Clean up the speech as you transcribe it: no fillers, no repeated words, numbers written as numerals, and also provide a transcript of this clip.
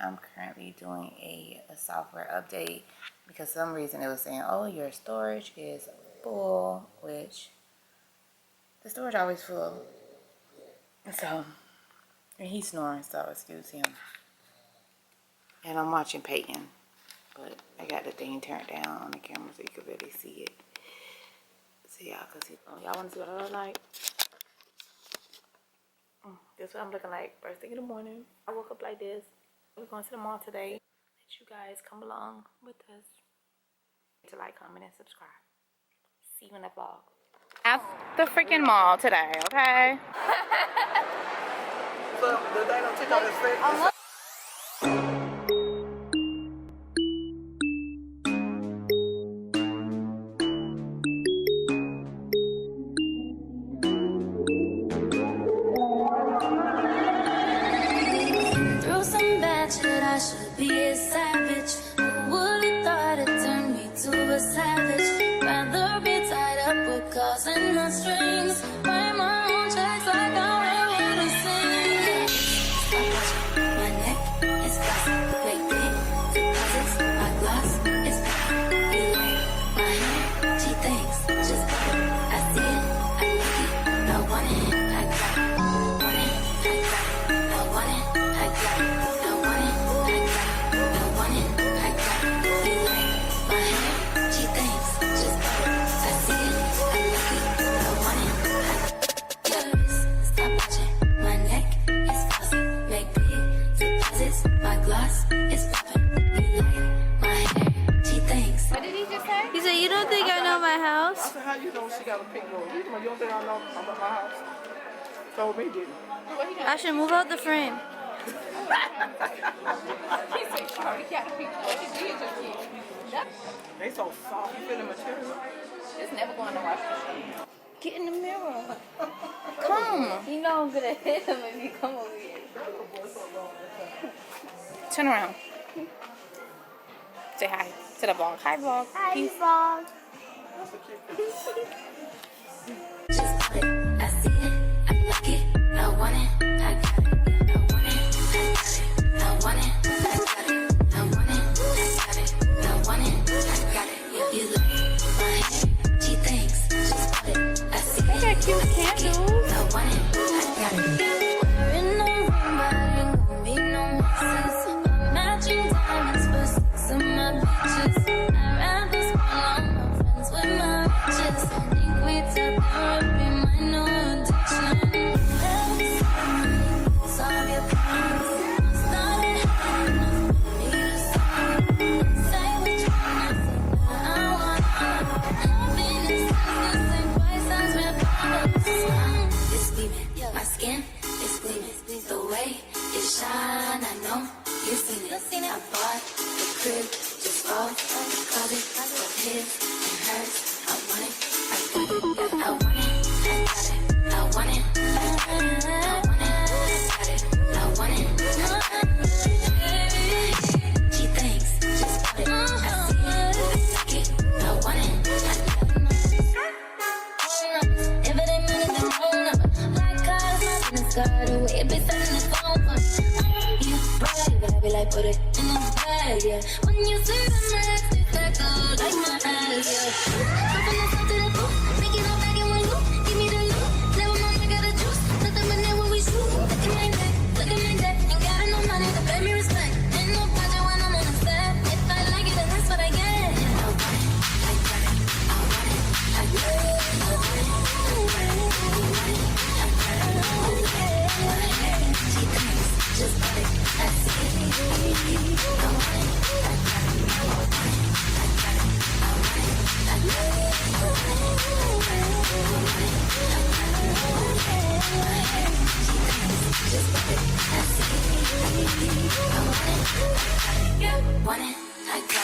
I'm currently doing a software update because for some reason it was saying, oh, your storage is full, which the storage always full. So, and he's snoring, so excuse him. And I'm watching Peyton, but I got the thing turned down on the camera so you can really see it. So y'all can see. Oh, y'all want to see what I look like? This is what I'm looking like first thing in the morning. I woke up like this. We're going to the mall today. Let you guys come along with us. To like, comment, and subscribe. See you in the vlog. At the freaking mall today, okay? So the day don't take out his face. I should be a savage. Who would've thought it turned me to a savage? Rather be tied up with calls and not strings. Write my own checks like I'm able to sing. Stop watching. My neck is fast. Make big deposits. My gloss is black. You like my hair? She thinks just got it. I see it. I like it. I want it. I got it. Want it. I got it. I want it. I got it. How you know she got a pink nose? You don't think I know about my house? Told me, didn't you? I should move out the frame. They so soft. You feel the material? It's never going to wash machine. Get in the mirror. Come. You know I'm gonna hit him if you come over here. Turn around. Say hi to the vlog. Hi vlog. Hi Peace. vlog. Just put it, I see it, I like it, I want it, I got it, I want it, I got it, I want it, I got it, I want it, I got it, I want it, I got it. You like my hair, she thinks, just put it, I see it, They got cute candles. I want it, I got it. We're in the room, but ain't gonna be no messes. I'm matching diamonds for six of my bitches. I'd rather spend all my friends with my riches. Think we took therapy, my no addiction. Solve your problems. Started hiding off, need a song. Say what you want, I want happiness is the same price as red bottoms. It's steaming, my skin is gleaming. The way it shine, I know you've seen it. I bought the crib just off the closet of his and hers. I want it, I got it, I want it, I got it, I want it, I got it, I want it, I got it, I want it. She thinks, just put it, I see it, I like it, I want it, I got it. If it ain't money, then wrong number. Black cars, my business card away, it be sending the phone for me. You brave, but I be like, put it in the bag, yeah. When you see the max, it's that good, like my ass, yeah. From the top to the booth, make it all back in one loop. Give me the loot, never mind, I got a juice. Nothing but that when we shoot. Look at my neck, ain't got no money to pay me respect. Ain't no budget when I'm on the set. If I like it, then that's what I get. I want it, I got it, I want it, I got it, I want it, I got it, I want it, I got it, I want it, my hair, she thinks, just put it, I see it, I want it, I got it, I want it, I got it, I want it, I got it, I want it, I got it, I want it, I got it, my hair, she thinks, just put it, I see it, I want it, I got it, I want it, I got it.